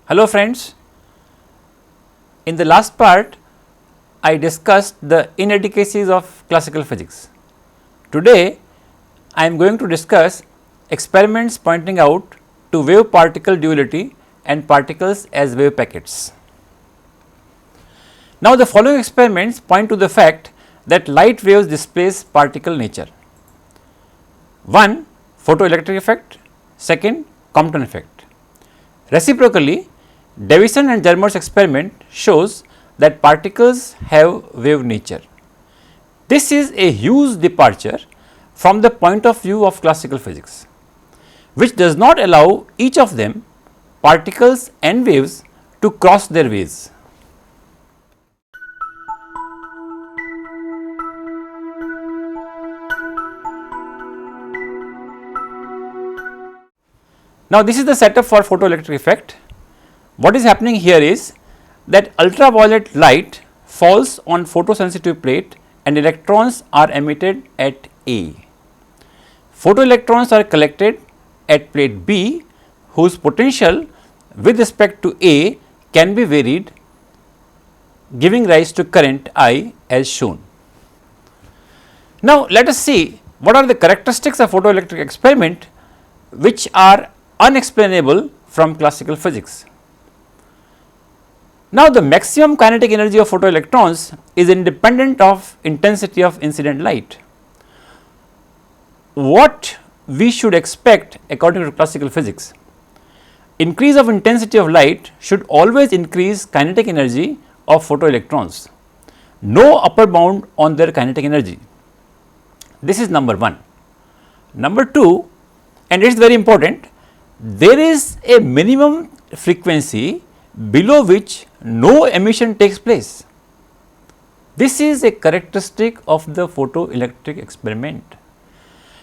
Hello friends, in the last part I discussed the inadequacies of classical physics. Today I am going to discuss experiments pointing out to wave particle duality and particles as wave packets. Now the following experiments point to the fact that light waves displace particle nature. 1. Photoelectric effect, 2nd Compton effect. Reciprocally, Davison and Germer's experiment shows that particles have wave nature. This is a huge departure from the point of view of classical physics, which does not allow each of them, particles and waves, to cross their ways. Now, this is the setup for photoelectric effect. What is happening here is that ultraviolet light falls on photosensitive plate and electrons are emitted at A. Photoelectrons are collected at plate B, whose potential with respect to A can be varied, giving rise to current I as shown. Now, let us see what are the characteristics of photoelectric experiment which are unexplainable from classical physics. Now, the maximum kinetic energy of photoelectrons is independent of intensity of incident light. What we should expect according to classical physics? Increase of intensity of light should always increase kinetic energy of photoelectrons. No upper bound on their kinetic energy. This is number 1. Number 2, and it is very important, there is a minimum frequency below which no emission takes place. This is a characteristic of the photoelectric experiment.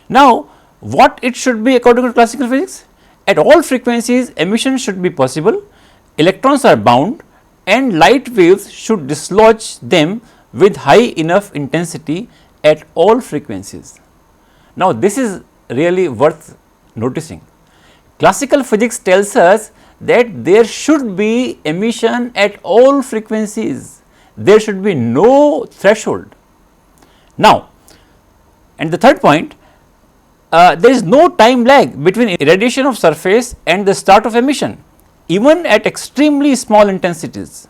Now, what it should be according to classical physics? At all frequencies emission should be possible, electrons are bound and light waves should dislodge them with high enough intensity at all frequencies. Now, this is really worth noticing. Classical physics tells us that there should be emission at all frequencies, there should be no threshold. Now, and the third point, there is no time lag between irradiation of surface and the start of emission, even at extremely small intensities.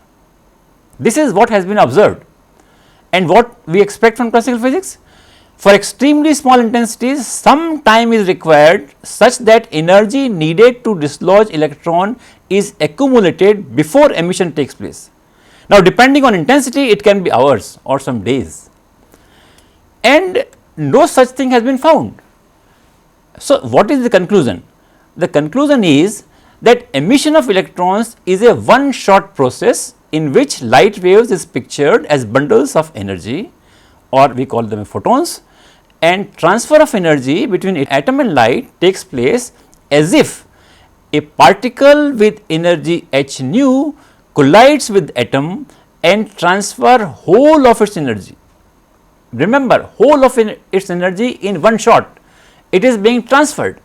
This is what has been observed, and what we expect from classical physics. For extremely small intensities, some time is required such that energy needed to dislodge electron is accumulated before emission takes place. Now, depending on intensity, it can be hours or some days, and no such thing has been found. So, what is the conclusion? The conclusion is that emission of electrons is a one shot process in which light waves is pictured as bundles of energy, or we call them photons, and transfer of energy between atom and light takes place as if a particle with energy h nu collides with atom and transfer whole of its energy. Remember, whole of its energy in one shot, it is being transferred.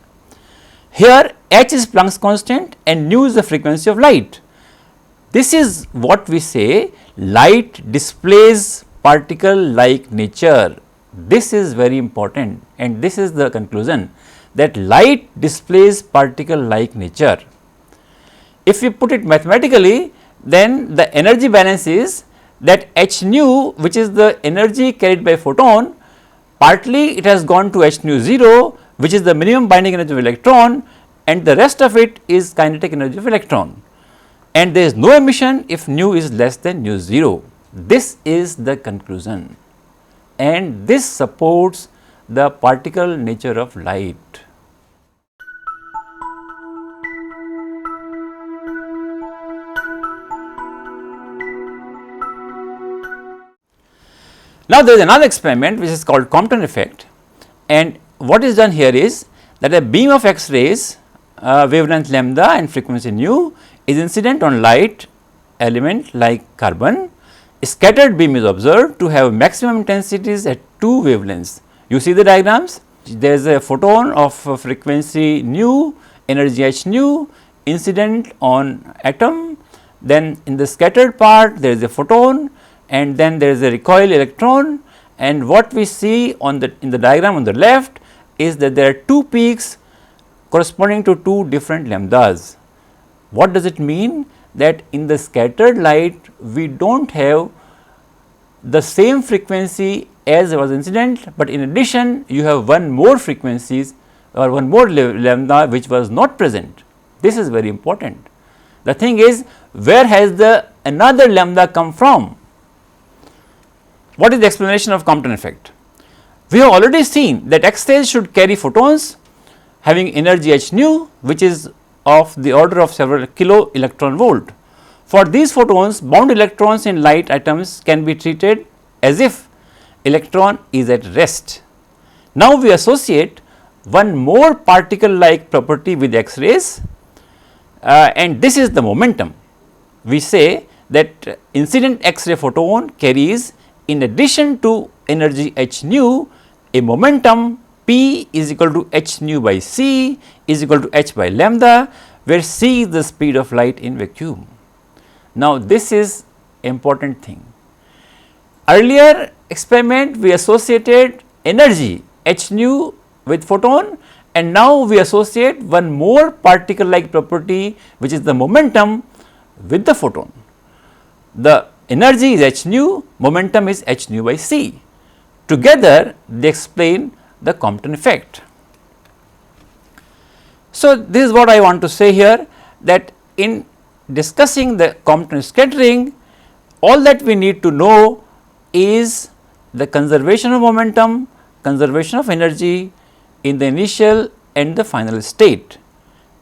Here h is Planck's constant and nu is the frequency of light. This is what we say light displays particle like nature. This is very important, and this is the conclusion, that light displays particle like nature. If we put it mathematically, then the energy balance is that h nu, which is the energy carried by photon, partly it has gone to h nu 0, which is the minimum binding energy of electron, and the rest of it is kinetic energy of electron, and there is no emission if nu is less than nu 0. This is the conclusion, and this supports the particle nature of light. Now, there is another experiment which is called Compton effect, and what is done here is that a beam of X-rays, wavelength lambda and frequency nu, is incident on light element like carbon. A scattered beam is observed to have maximum intensities at two wavelengths. You see the diagrams, there is a photon of frequency nu, energy h nu, incident on atom, then in the scattered part there is a photon, and then there is a recoil electron, and what we see on the in the diagram on the left is that there are two peaks corresponding to two different lambdas. What does it mean? That in the scattered light we do not have the same frequency as was incident, but in addition you have one more frequencies or one more lambda which was not present. This is very important. The thing is, where has the another lambda come from? What is the explanation of Compton effect? We have already seen that X-rays should carry photons having energy h nu, which is of the order of several kilo electron volt. For these photons, bound electrons in light atoms can be treated as if electron is at rest. Now we associate one more particle like property with X-rays, and this is the momentum. We say that incident X-ray photon carries, in addition to energy h nu, a momentum p is equal to h nu by c is equal to h by lambda, where c is the speed of light in vacuum. Now this is important thing. Earlier experiment we associated energy h nu with photon, and now we associate one more particle like property which is the momentum with the photon. The energy is h nu, momentum is h nu by c. Together they explain the Compton effect. So this is what I want to say here, that in discussing the Compton scattering, all that we need to know is the conservation of momentum, conservation of energy in the initial and the final state,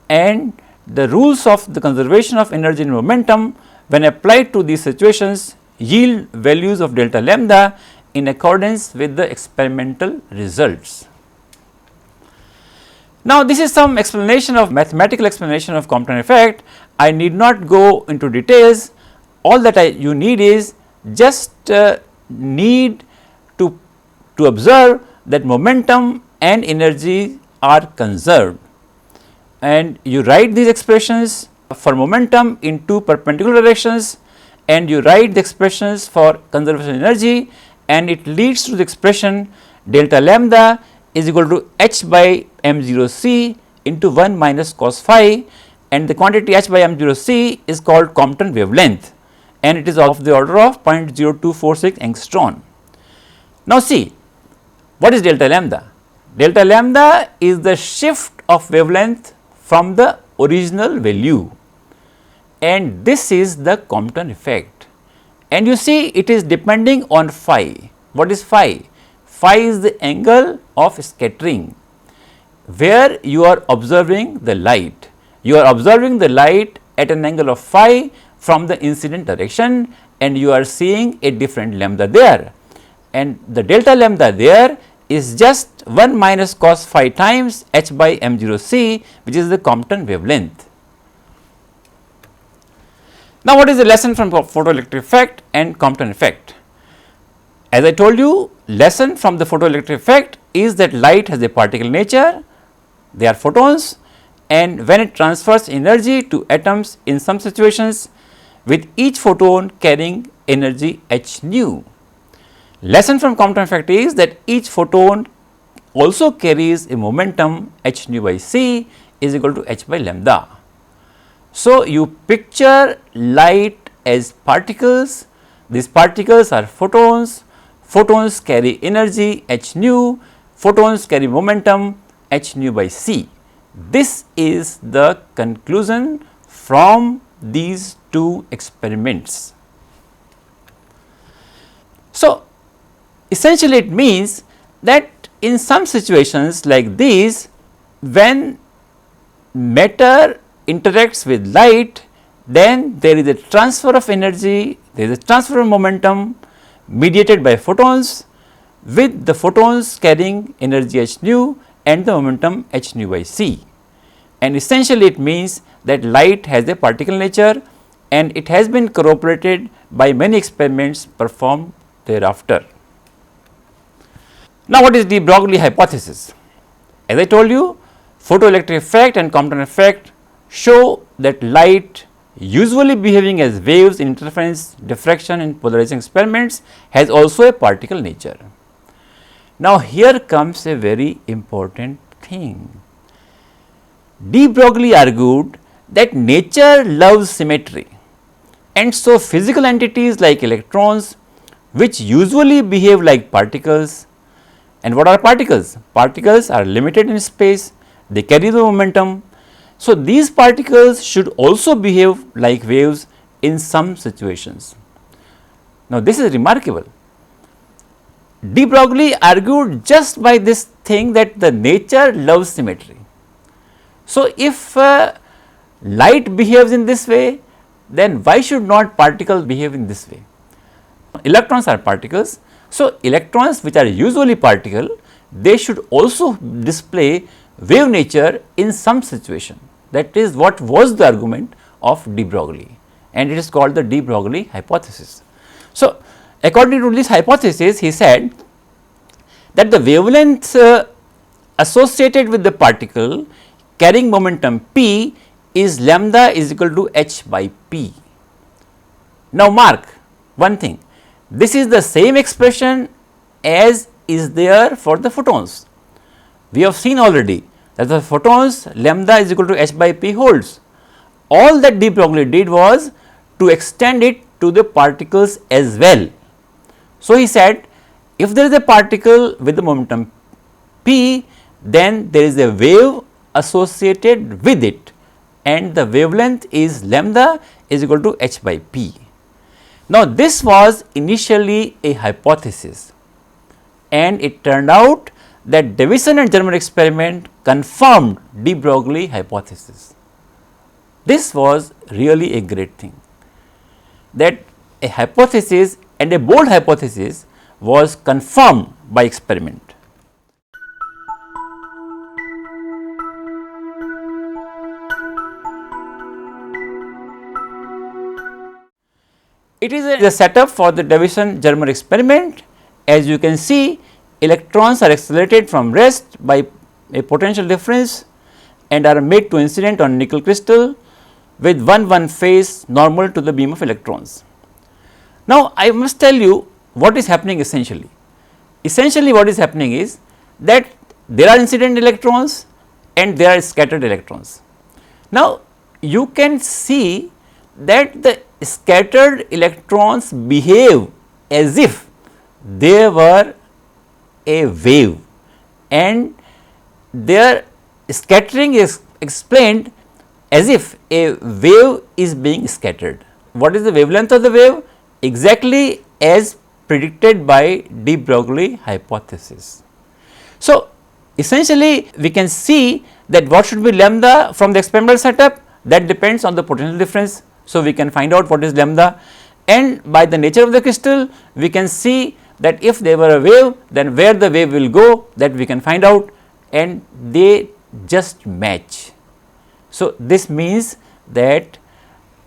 and the rules of the conservation of energy and momentum when applied to these situations yield values of delta lambda in accordance with the experimental results. Now this is some explanation of mathematical explanation of Compton effect. I need not go into details. All that you need is just need to observe that momentum and energy are conserved, and you write these expressions for momentum in two perpendicular directions, and you write the expressions for conservation energy, and it leads to the expression delta lambda is equal to h by m0 c into 1 minus cos phi, and the quantity h by m0 c is called Compton wavelength, and it is of the order of 0.0246 angstrom. Now see, what is delta lambda? Delta lambda is the shift of wavelength from the original value, and this is the Compton effect. And you see, it is depending on phi. What is phi? Phi is the angle of scattering, where you are observing the light. You are observing the light at an angle of phi from the incident direction, and you are seeing a different lambda there, and the delta lambda there is just 1 minus cos phi times h by m0 c, which is the Compton wavelength. Now what is the lesson from photoelectric effect and Compton effect? As I told you, lesson from the photoelectric effect is that light has a particle nature, they are photons, and when it transfers energy to atoms in some situations, with each photon carrying energy h nu. Lesson from Compton effect is that each photon also carries a momentum h nu by c is equal to h by lambda. So you picture light as particles, these particles are photons, photons carry energy h nu, photons carry momentum h nu by c. This is the conclusion from these two experiments. So essentially it means that in some situations like these, when matter interacts with light, then there is a transfer of energy, there is a transfer of momentum mediated by photons, with the photons carrying energy h nu and the momentum h nu by c. And essentially it means that light has a particle nature, and it has been corroborated by many experiments performed thereafter. Now what is the Broglie hypothesis? As I told you, photoelectric effect and Compton effect show that light usually behaving as waves in interference, diffraction and polarizing experiments has also a particle nature. Now, here comes a very important thing. De Broglie argued that nature loves symmetry, and so physical entities like electrons, which usually behave like particles. And what are particles? Particles are limited in space, they carry the momentum. So, these particles should also behave like waves in some situations. Now, this is remarkable. De Broglie argued just by this thing that the nature loves symmetry. So, if light behaves in this way, then why should not particles behave in this way? Electrons are particles. So, electrons which are usually particle, they should also display wave nature in some situation. That is what was the argument of de Broglie, and it is called the de Broglie hypothesis. So, according to this hypothesis, he said that the wavelength associated with the particle carrying momentum p is lambda is equal to h by p. Now, mark one thing, this is the same expression as is there for the photons. We have seen already that the photons lambda is equal to h by p holds. All that de Broglie did was to extend it to the particles as well. So, he said if there is a particle with the momentum p, then there is a wave associated with it, and the wavelength is lambda is equal to h by p. Now, this was initially a hypothesis, and it turned out that Davison and Germer experiment confirmed de Broglie hypothesis. This was really a great thing, that a hypothesis and a bold hypothesis was confirmed by experiment. It is a setup for the Davison-Germer experiment. As you can see, electrons are accelerated from rest by a potential difference and are made to incident on nickel crystal with 1 phase normal to the beam of electrons. Now, I must tell you what is happening essentially. Essentially, what is happening is that there are incident electrons and there are scattered electrons. Now, you can see that the scattered electrons behave as if they were a wave, and their scattering is explained as if a wave is being scattered. What is the wavelength of the wave? Exactly as predicted by de Broglie hypothesis. So, essentially we can see that what should be lambda from the experimental setup, that depends on the potential difference. So, we can find out what is lambda, and by the nature of the crystal we can see that if they were a wave, then where the wave will go, that we can find out, and they just match. So, this means that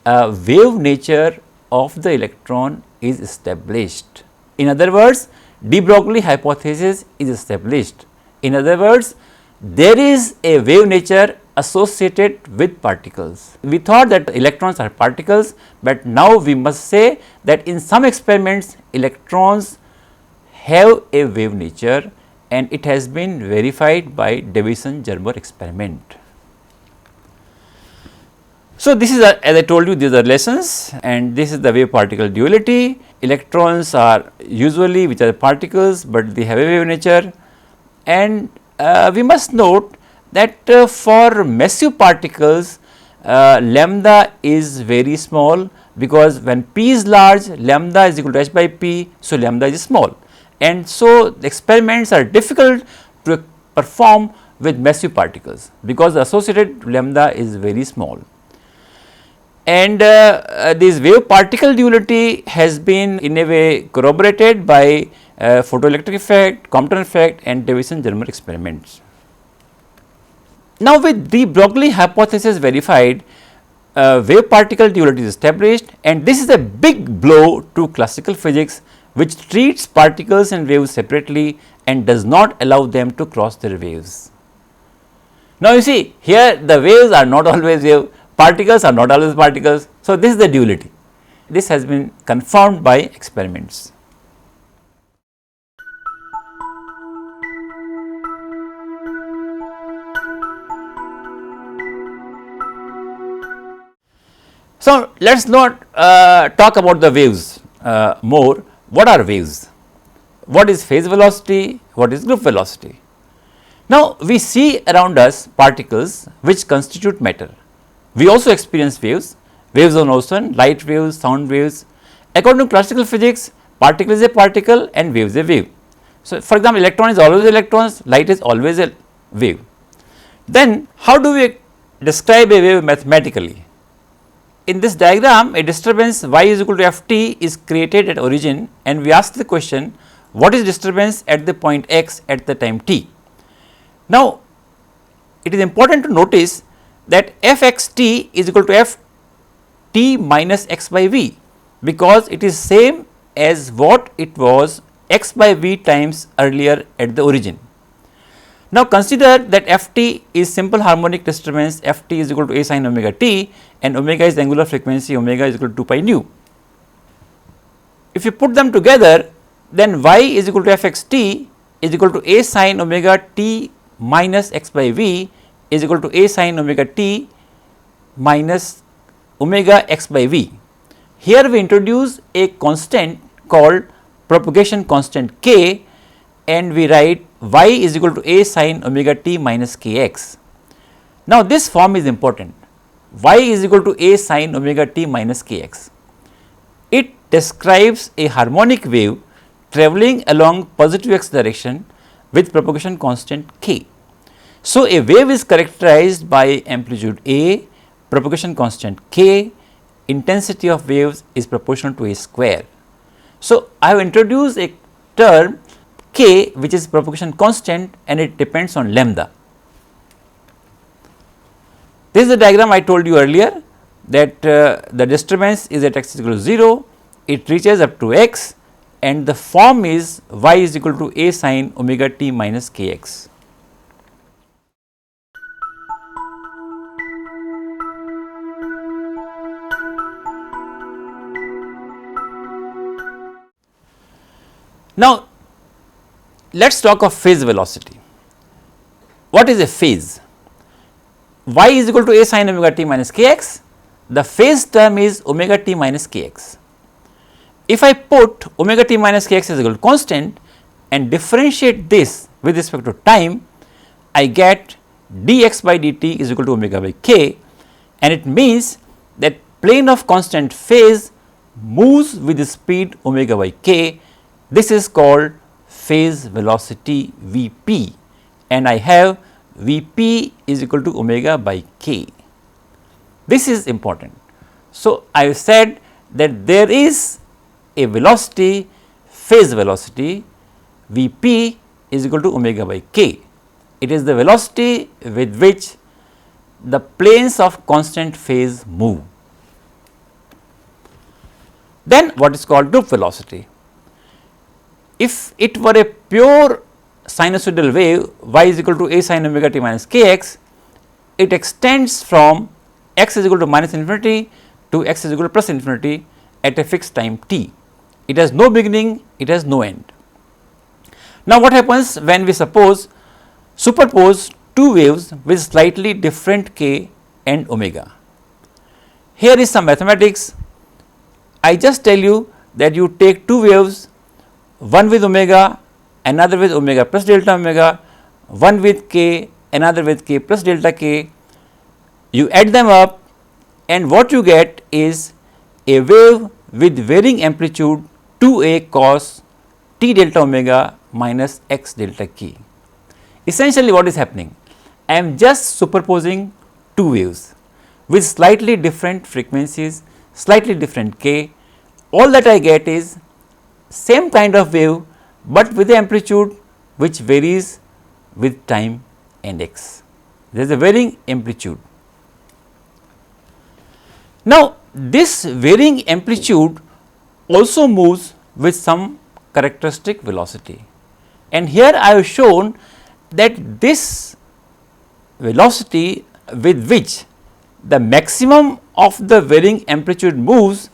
wave nature of the electron is established. In other words, de Broglie hypothesis is established. In other words, there is a wave nature associated with particles. We thought that electrons are particles, but now we must say that in some experiments electrons have a wave nature, and it has been verified by Davison-Germer experiment. So, this is as I told you, these are lessons, and this is the wave particle duality. Electrons are usually which are particles, but they have a wave nature, and we must note that for massive particles lambda is very small, because when p is large, lambda is equal to h by p. So, lambda is small, and so the experiments are difficult to perform with massive particles, because the associated lambda is very small. And this wave particle duality has been in a way corroborated by photoelectric effect, Compton effect, and Davison-Germer experiments. Now, with de Broglie hypothesis verified, wave particle duality is established, and this is a big blow to classical physics, which treats particles and waves separately and does not allow them to cross their waves. Now, you see here the waves are not always wave, particles are not always particles. So, this is the duality. This has been confirmed by experiments. So, let us not talk about the waves more. What are waves? What is phase velocity? What is group velocity? Now, we see around us particles which constitute matter. We also experience waves, waves of motion, light waves, sound waves. According to classical physics, particle is a particle and wave is a wave. So, for example, electron is always electrons, light is always a wave. Then, how do we describe a wave mathematically? In this diagram, a disturbance y is equal to f t is created at origin, and we ask the question, what is disturbance at the point x at the time t? Now, it is important to notice that f x t is equal to f t minus x by v, because it is same as what it was x by v times earlier at the origin. Now, consider that f t is simple harmonic disturbance, f t is equal to a sin omega t, and omega is the angular frequency, omega is equal to 2 pi nu. If you put them together, then y is equal to f x t is equal to a sin omega t minus x by v is equal to a sin omega t minus omega x by v. Here we introduce a constant called propagation constant k, and we write y is equal to a sin omega t minus kx. Now, this form is important, y is equal to a sin omega t minus kx. It describes a harmonic wave travelling along positive x direction with propagation constant k. So, a wave is characterized by amplitude a, propagation constant k, intensity of waves is proportional to a square. So, I have introduced a term k which is propagation constant, and it depends on lambda. This is the diagram I told you earlier, that the disturbance is at x is equal to 0, it reaches up to x, and the form is y is equal to a sin omega t minus kx. Now, let us talk of phase velocity. What is a phase? Y is equal to a sin omega t minus kx, the phase term is omega t minus kx. If I put omega t minus kx is equal to constant and differentiate this with respect to time, I get dx by dt is equal to omega by k, and it means that plane of constant phase moves with the speed omega by k. This is called phase velocity Vp, and I have Vp is equal to omega by k. This is important. So, I have said that there is a velocity, phase velocity Vp is equal to omega by k. It is the velocity with which the planes of constant phase move. Then what is called group velocity? If it were a pure sinusoidal wave, y is equal to a sin omega t minus kx, it extends from x is equal to minus infinity to x is equal to plus infinity at a fixed time t. It has no beginning, it has no end. Now, what happens when we superpose two waves with slightly different k and omega? Here is some mathematics. I just tell you that you take two waves, one with omega, another with omega plus delta omega, one with k, another with k plus delta k. You add them up, and what you get is a wave with varying amplitude 2a cos t delta omega minus x delta k. Essentially, what is happening? I am just superposing two waves with slightly different frequencies, slightly different k. All that I get is same kind of wave, but with the amplitude which varies with time and x. There is a varying amplitude. Now, this varying amplitude also moves with some characteristic velocity, and here I have shown that this velocity with which the maximum of the varying amplitude moves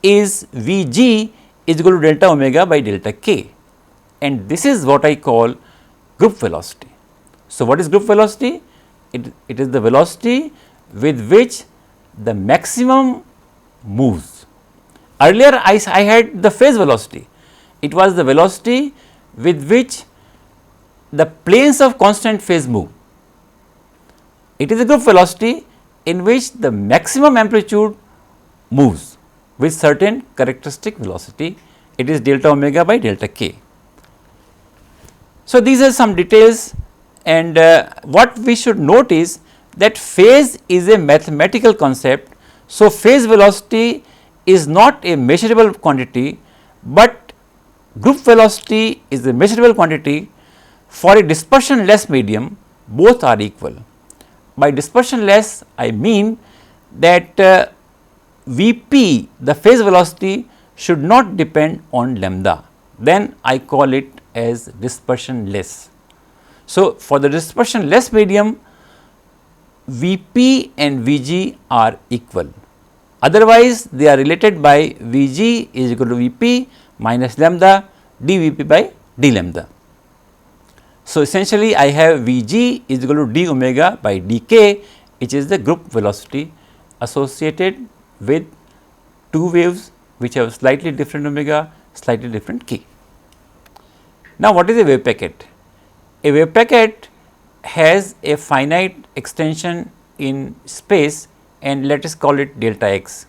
is V g is equal to delta omega by delta k, and this is what I call group velocity. So, what is group velocity? It is the velocity with which the maximum moves. Earlier I had the phase velocity, it was the velocity with which the planes of constant phase move. It is a group velocity in which the maximum amplitude moves with certain characteristic velocity, it is delta omega by delta k. So, these are some details, and what we should note is that phase is a mathematical concept. So, phase velocity is not a measurable quantity, but group velocity is a measurable quantity. For a dispersion less medium, both are equal. By dispersion less, I mean that Vp, the phase velocity, should not depend on lambda, then I call it as dispersion less. So, for the dispersion less medium, Vp and Vg are equal, otherwise they are related by Vg is equal to Vp minus lambda dVp by d lambda. So, essentially I have Vg is equal to d omega by dk, which is the group velocity associated with two waves which have slightly different omega, slightly different k. Now, what is a wave packet? A wave packet has a finite extension in space, and let us call it delta x.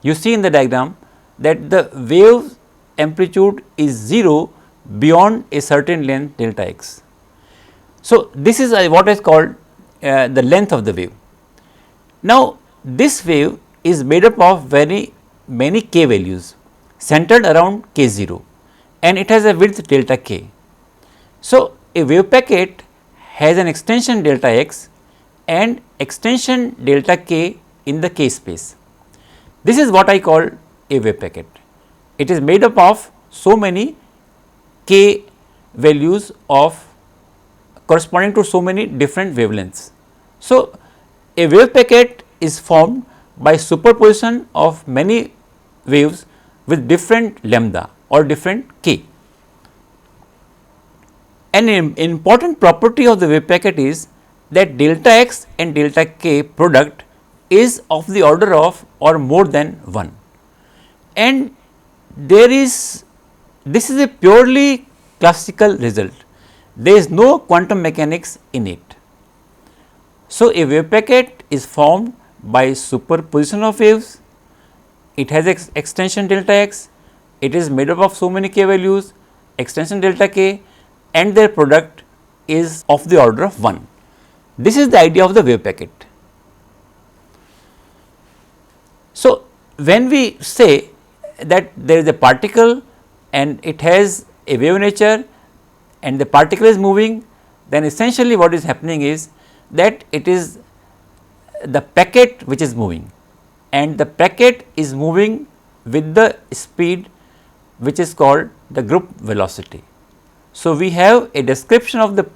You see in the diagram that the wave amplitude is 0 beyond a certain length delta x. So, this is what is called the length of the wave. Now, this wave is made up of very many k values centered around k 0, and it has a width delta k. So, a wave packet has an extension delta x and extension delta k in the k space. This is what I call a wave packet. It is made up of so many k values of corresponding to so many different wavelengths. So, a wave packet is formed by superposition of many waves with different lambda or different k. An important property of the wave packet is that delta x and delta k product is of the order of or more than 1, and this is a purely classical result. There is no quantum mechanics in it. So, a wave packet is formed by superposition of waves, it has extension delta x, it is made up of so many k values, extension delta k, and their product is of the order of 1. This is the idea of the wave packet. So, when we say that there is a particle and it has a wave nature and the particle is moving, then essentially what is happening is that it is the packet which is moving, and the packet is moving with the speed which is called the group velocity. So, we have a description of the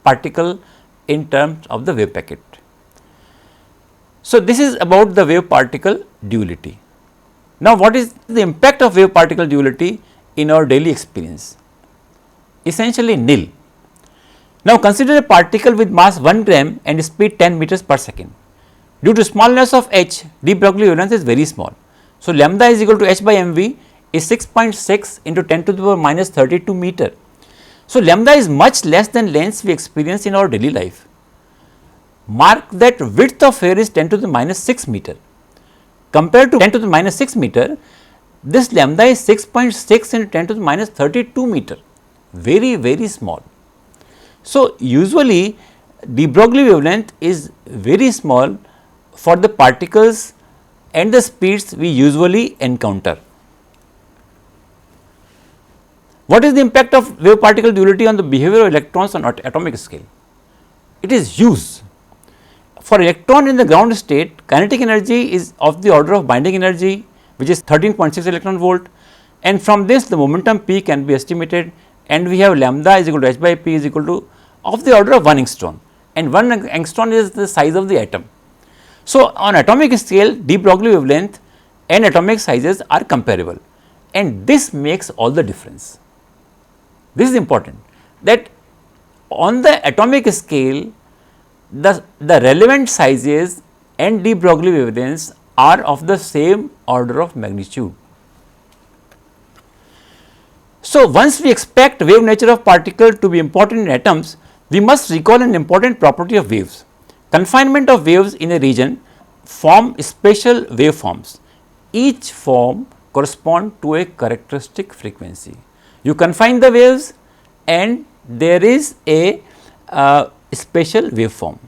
particle in terms of the wave packet. So, this is about the wave particle duality. Now, what is the impact of wave particle duality in our daily experience? Essentially nil. Now, consider a particle with mass 1 gram and speed 10 meters per second. Due to smallness of h, de Broglie wavelength is very small. So, lambda is equal to h by mv is 6.6 into 10 to the power minus 32 meter. So, lambda is much less than lengths we experience in our daily life. Mark that width of hair is 10 to the minus 6 meter. Compared to 10 to the minus 6 meter, this lambda is 6.6 into 10 to the minus 32 meter, very small. So, usually de Broglie wavelength is very small for the particles and the speeds we usually encounter. What is the impact of wave particle duality on the behavior of electrons on atomic scale? It is huge. For electron in the ground state, kinetic energy is of the order of binding energy, which is 13.6 electron volt, and from this the momentum p can be estimated, and we have lambda is equal to h by p is equal to of the order of 1 angstrom. and 1 angstrom is the size of the atom. So, on atomic scale, de Broglie wavelength and atomic sizes are comparable, and this makes all the difference. This is important, that on the atomic scale the relevant sizes and de Broglie wavelengths are of the same order of magnitude. So, once we expect wave nature of particle to be important in atoms, we must recall an important property of waves. Confinement of waves in a region form special waveforms. Each form corresponds to a characteristic frequency. You confine the waves and there is a special waveform.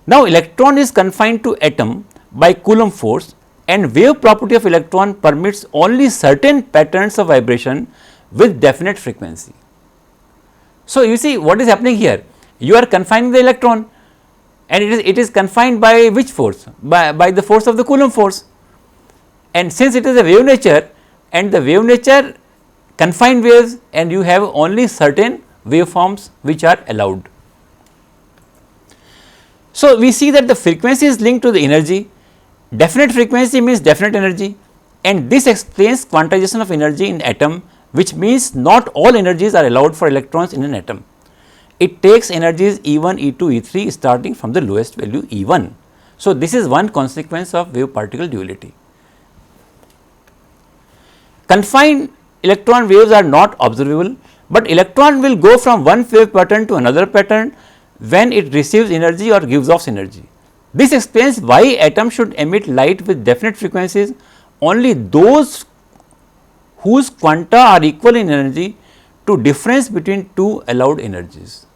Now, electron is confined to atom by Coulomb force, and wave property of electron permits only certain patterns of vibration with definite frequency. So, you see what is happening here, you are confining the electron and it is confined by which force? By the force of the Coulomb force, and since it is a wave nature and the wave nature confined waves, and you have only certain waveforms which are allowed. So, we see that the frequency is linked to the energy. Definite frequency means definite energy, and this explains quantization of energy in atom, which means not all energies are allowed for electrons in an atom. It takes energies E1, E2, E3 starting from the lowest value E1. So, this is one consequence of wave particle duality. Confined electron waves are not observable, but electron will go from one wave pattern to another pattern when it receives energy or gives off energy. This explains why atom should emit light with definite frequencies, only those whose quanta are equal in energy to difference between two allowed energies.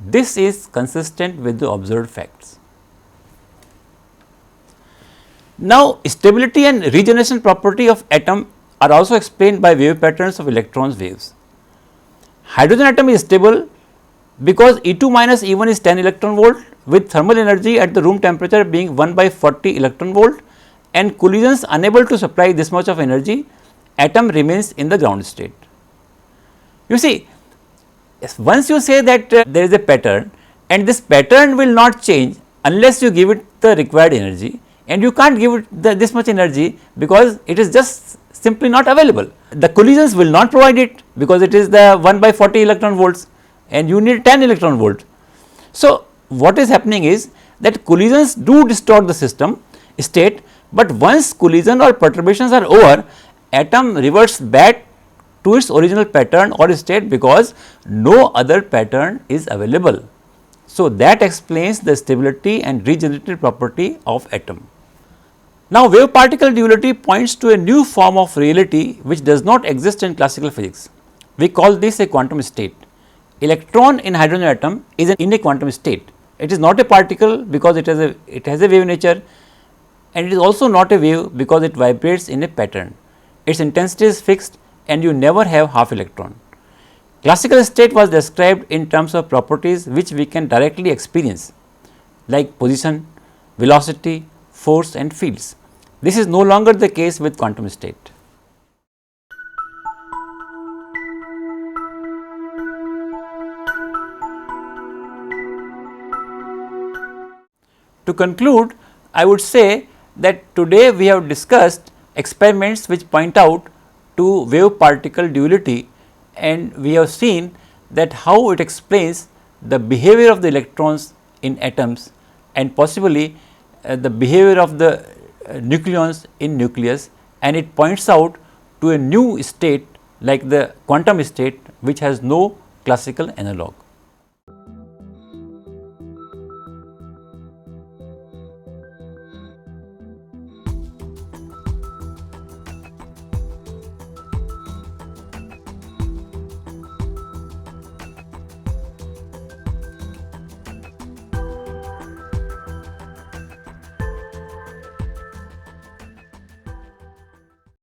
This is consistent with the observed facts. Now, stability and regeneration property of atom are also explained by wave patterns of electrons waves. Hydrogen atom is stable because E2 minus E1 is 10 electron volt with thermal energy at the room temperature being 1 by 40 electron volt, and collisions unable to supply this much of energy, atom remains in the ground state. You see, once you say that there is a pattern and this pattern will not change unless you give it the required energy, and you can't give it this much energy because it is just simply not available. The collisions will not provide it because it is the 1 by 40 electron volts and you need 10 electron volt. So, what is happening is that collisions do distort the system state, but once collision or perturbations are over, atom reverts back to its original pattern or state because no other pattern is available. So, that explains the stability and regenerative property of atom. Now, wave particle duality points to a new form of reality which does not exist in classical physics. We call this a quantum state. Electron in hydrogen atom is in a quantum state. It is not a particle because it has a wave nature, and it is also not a wave because it vibrates in a pattern. Its intensity is fixed and you never have half electron. Classical state was described in terms of properties which we can directly experience, like position, velocity, force and fields. This is no longer the case with quantum state. To conclude, I would say that today we have discussed experiments which point out to wave particle duality, and we have seen that how it explains the behavior of the electrons in atoms and possibly the behavior of the nucleons in nucleus, and it points out to a new state like the quantum state which has no classical analog.